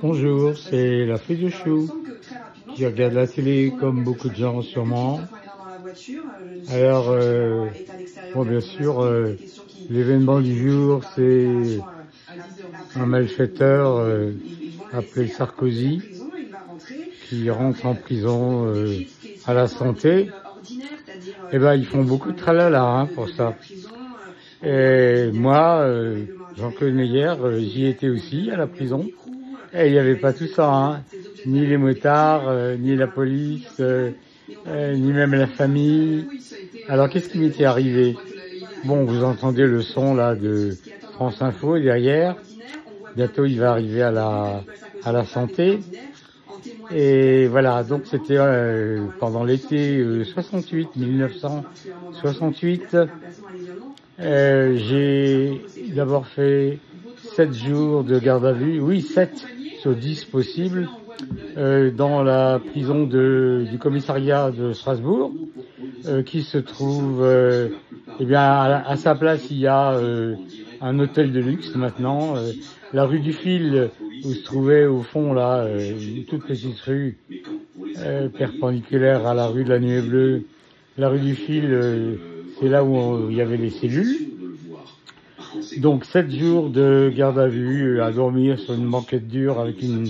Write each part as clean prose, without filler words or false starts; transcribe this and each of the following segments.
Bonjour, c'est la fée de chou qui regarde la télé comme beaucoup de gens sûrement. Alors, bon, bien sûr, l'événement du jour, c'est un malfaiteur appelé Sarkozy qui rentre en prison à la santé. Eh ben, ils font beaucoup de tralala pour ça. Et moi, Jean-Claude Meyer, j'y étais aussi à la prison. Et il n'y avait pas tout ça, ni les motards, ni la police, ni même la famille. Alors qu'est-ce qui m'était arrivé? Bon, vous entendez le son là de France Info derrière. Bientôt il va arriver à la santé. Et voilà, donc c'était pendant l'été 1968. J'ai d'abord fait 7 jours de garde à vue, oui 7 sur 10 possibles, dans la prison du commissariat de Strasbourg, qui se trouve, eh bien à sa place il y a un hôtel de luxe maintenant, la rue du Fil où se trouvait au fond là une toute petite rue perpendiculaire à la rue de la Nuée Bleue. La rue du Fil, c'est là où il y avait les cellules. Donc 7 jours de garde à vue, à dormir sur une banquette dure avec une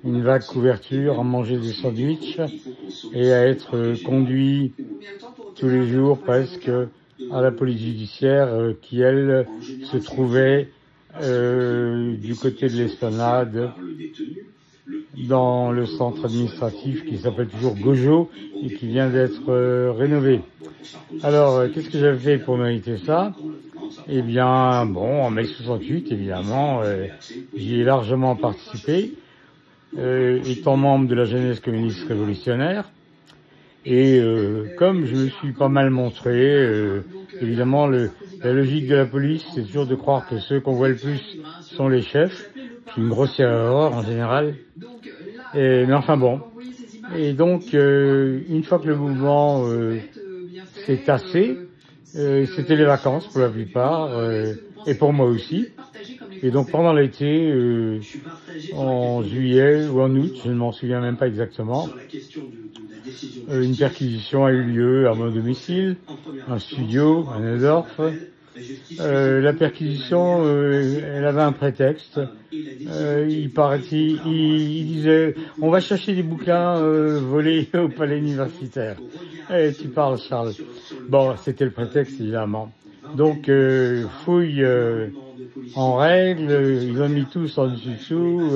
vague couverture, à manger des sandwichs et à être conduit tous les jours presque à la police judiciaire qui, elle, se trouvait du côté de l'Esplanade, dans le centre administratif qui s'appelle toujours Gojo et qui vient d'être rénové. Alors, qu'est-ce que j'avais fait pour mériter ça? Eh bien, bon, en mai 68, évidemment, j'y ai largement participé, étant membre de la jeunesse communiste révolutionnaire. Et comme je me suis pas mal montré, évidemment, la logique de la police, c'est toujours de croire que ceux qu'on voit le plus sont les chefs. C'est une grosse erreur en général. Mais enfin bon. Et donc, une fois que le mouvement s'est tassé, c'était les vacances pour la plupart, et pour moi aussi. Et donc pendant l'été, en juillet ou en août, je ne m'en souviens même pas exactement, une perquisition a eu lieu à mon domicile, un studio à Neudorf. La perquisition, elle avait un prétexte. Il disait, on va chercher des bouquins volés au palais universitaire. Tu parles, Charles. Bon, c'était le prétexte, évidemment. Donc, fouille en règle, ils ont mis tous en dessous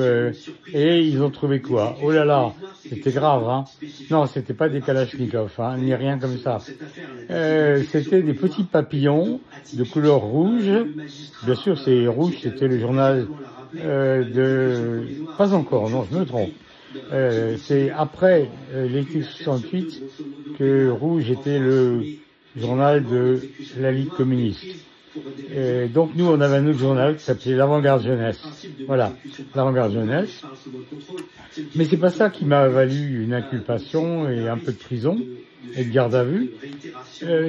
et ils ont trouvé quoi? Oh là là, c'était grave, Non, c'était pas des kalachnikovs, ni rien comme ça. C'était des petits papillons de couleur rouge. Bien sûr, c'est rouge, c'était le journal Pas encore, non, je me trompe. C'est après l'été 68 que rouge était le journal de la Ligue communiste. Donc nous, on avait un autre journal qui s'appelait l'Avant-Garde Jeunesse. Voilà, l'Avant-Garde Jeunesse. Mais c'est pas ça qui m'a valu une inculpation et un peu de prison et de garde à vue.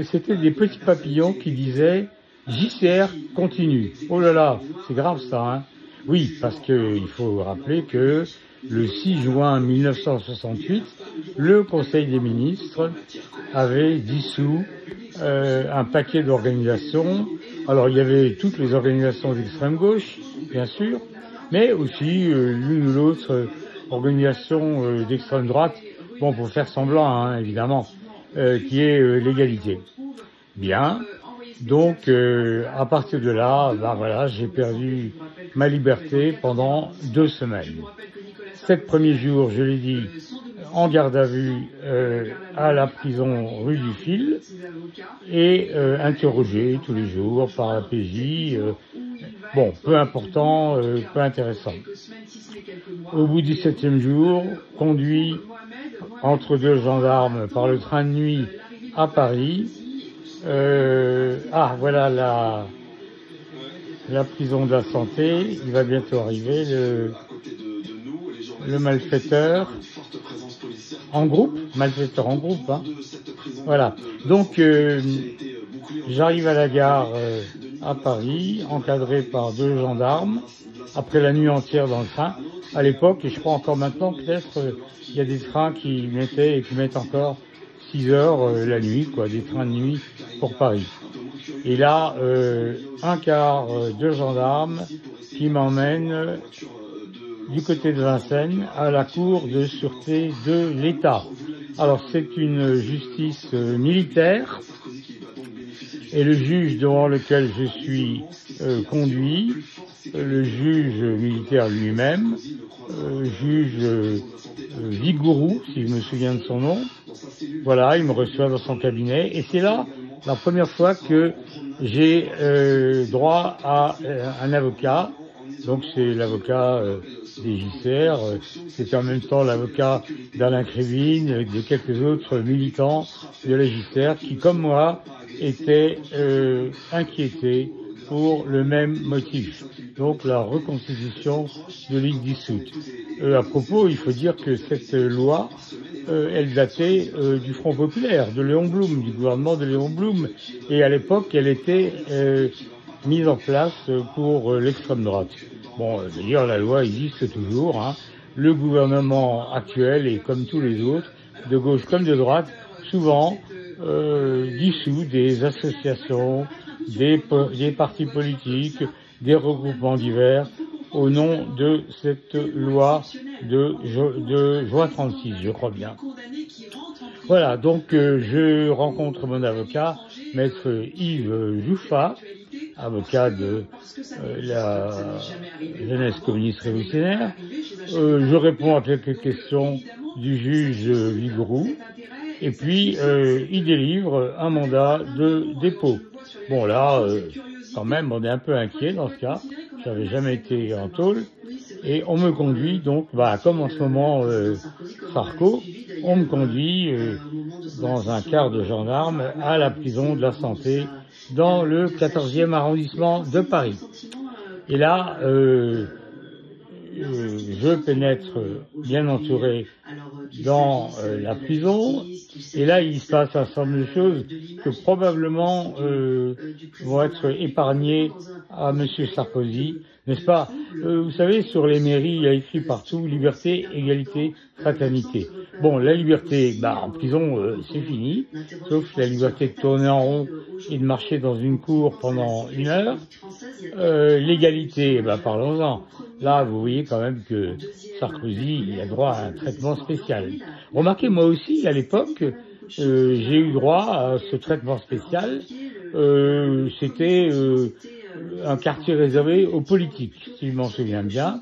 C'était des petits papillons qui disaient JCR continue. Oh là là, c'est grave ça, Oui, parce que il faut rappeler que le 6 juin 1968, le Conseil des ministres avait dissous un paquet d'organisations. Alors il y avait toutes les organisations d'extrême gauche, bien sûr, mais aussi l'une ou l'autre organisation d'extrême droite, bon pour faire semblant, évidemment, qui est l'égalité. Bien. Donc, à partir de là, voilà, j'ai perdu ma liberté pendant 2 semaines. 7 premiers jours, je l'ai dit, en garde à vue à la prison rue du Fil et interrogé tous les jours par la PJ. Bon, peu important, peu intéressant. Au bout du 7e jour, conduit entre 2 gendarmes par le train de nuit à Paris. Voilà la prison de la santé. Il va bientôt arriver le malfaiteur en groupe, Voilà. Donc j'arrive à la gare à Paris, encadré par 2 gendarmes, après la nuit entière dans le train. À l'époque, et je crois encore maintenant, peut-être, il y a des trains qui mettaient et qui mettent encore 6 heures la nuit, quoi, des trains de nuit pour Paris. Et là, un quart de gendarmes qui m'emmène du côté de Vincennes à la cour de sûreté de l'État. Alors c'est une justice militaire et le juge devant lequel je suis conduit, le juge militaire lui-même, juge Vigourou, si je me souviens de son nom, voilà, il me reçoit dans son cabinet et c'est là la première fois que j'ai droit à un avocat. Donc c'est l'avocat des JCR, c'est en même temps l'avocat d'Alain Krivine, de quelques autres militants de la JCR qui, comme moi, étaient inquiétés pour le même motif, donc la reconstitution de l'île dissoute. À propos, il faut dire que cette loi, elle datait du Front populaire, de Léon Blum, du gouvernement de Léon Blum, et à l'époque, elle était mise en place pour l'extrême droite. Bon, d'ailleurs, la loi existe toujours. Hein. Le gouvernement actuel, et comme tous les autres, de gauche comme de droite, souvent dissout des associations, des partis politiques, des regroupements divers, au nom de cette loi de juin 36, je crois bien. Voilà, donc je rencontre mon avocat, maître Yves Jouffat, avocat de la jeunesse communiste révolutionnaire. Je réponds à quelques questions du juge Vigourou, et puis il délivre un mandat de dépôt. Bon là, quand même, on est un peu inquiet dans ce cas. J'avais jamais été en tôle. Et on me conduit donc, comme en ce moment Sarko, on me conduit dans un quart de gendarme à la prison de la Santé dans le 14e arrondissement de Paris. Et là, je pénètre bien entouré dans la prison, et là il se passe un certain nombre de choses que probablement vont être épargnées à Monsieur Sarkozy, n'est-ce pas? Vous savez, sur les mairies, il y a écrit partout liberté, égalité, fraternité. Bon, la liberté, en prison, c'est fini, sauf la liberté de tourner en rond et de marcher dans une cour pendant 1 heure. L'égalité, parlons-en. Là, vous voyez quand même que Sarkozy, il a droit à un traitement spécial. Remarquez, moi aussi, à l'époque, j'ai eu droit à ce traitement spécial. C'était un quartier réservé aux politiques, si je m'en souviens bien.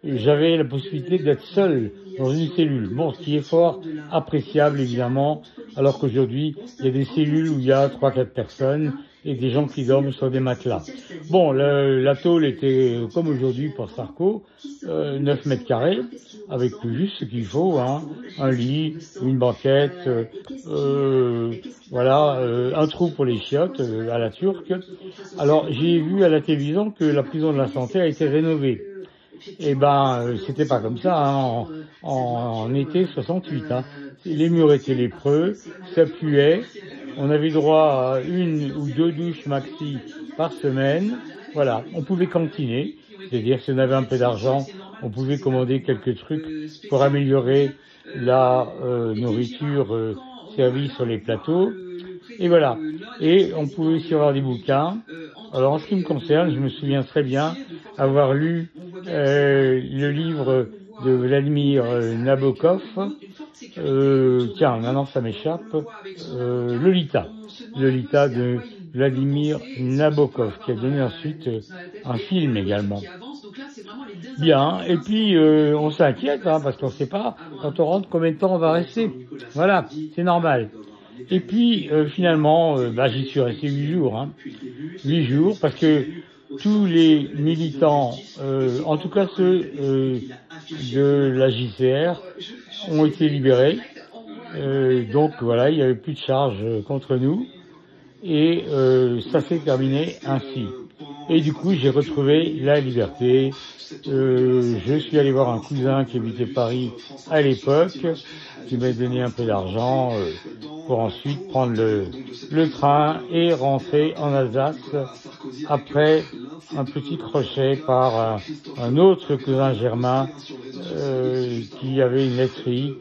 J'avais la possibilité d'être seul dans une cellule. Bon, ce qui est fort appréciable, évidemment, alors qu'aujourd'hui, il y a des cellules où il y a 3-4 personnes et des gens qui dorment sur des matelas. Bon, la tôle était, comme aujourd'hui pour Sarko, 9 mètres carrés, avec tout juste ce qu'il faut, hein, un lit, une banquette, un trou pour les chiottes à la turque. Alors, j'ai vu à la télévision que la prison de la Santé a été rénovée. Eh c'était pas comme ça, hein, en été 68. Hein. Les murs étaient lépreux, ça puait. On avait droit à 1 ou 2 douches maxi par semaine. Voilà, on pouvait cantiner, c'est-à-dire si on avait un peu d'argent, on pouvait commander quelques trucs pour améliorer la nourriture servie sur les plateaux. Et voilà. Et on pouvait aussi avoir des bouquins. Alors en ce qui me concerne, je me souviens très bien avoir lu le livre de Vladimir Nabokov. Tiens, maintenant ça m'échappe. Lolita de Vladimir Nabokov, qui a donné ensuite un film également. Bien, et puis on s'inquiète, hein, parce qu'on ne sait pas quand on rentre combien de temps on va rester. Voilà, c'est normal. Et puis finalement, j'y suis resté 8 jours. Hein. 8 jours, parce que tous les militants, en tout cas ceux de la JCR, ont été libérés. Donc voilà, il n'y avait plus de charges contre nous. Et ça s'est terminé ainsi. Et du coup, j'ai retrouvé la liberté. Je suis allé voir un cousin qui habitait Paris à l'époque. qui m'a donné un peu d'argent pour ensuite prendre le train et rentrer en Alsace après un petit crochet par un autre cousin germain qui avait une laiterie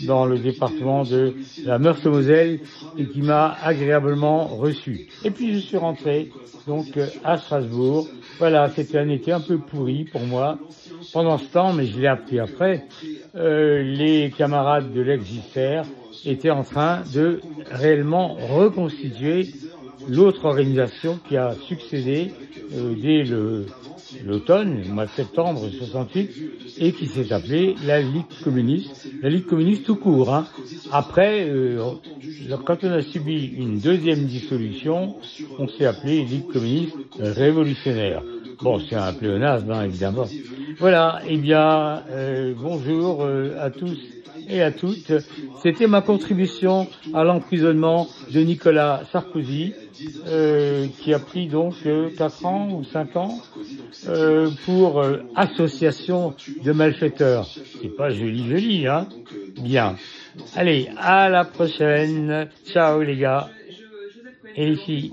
dans le département de la Meurthe-et-Moselle et qui m'a agréablement reçu. Et puis je suis rentré donc à Strasbourg. Voilà, c'était un été un peu pourri pour moi. Pendant ce temps, mais je l'ai appris après, les camarades de l'ex-JSR étaient en train de réellement reconstituer l'autre organisation qui a succédé dès l'automne, le mois de septembre 68, et qui s'est appelée la Ligue communiste tout court. Hein. Après, quand on a subi une deuxième dissolution, on s'est appelé Ligue communiste révolutionnaire. Bon, c'est un pléonasme, hein, évidemment. Voilà, eh bien, bonjour à tous et à toutes. C'était ma contribution à l'emprisonnement de Nicolas Sarkozy, qui a pris donc 4 ans ou 5 ans pour association de malfaiteurs. C'est pas joli, hein? Bien. Allez, à la prochaine. Ciao les gars et les filles.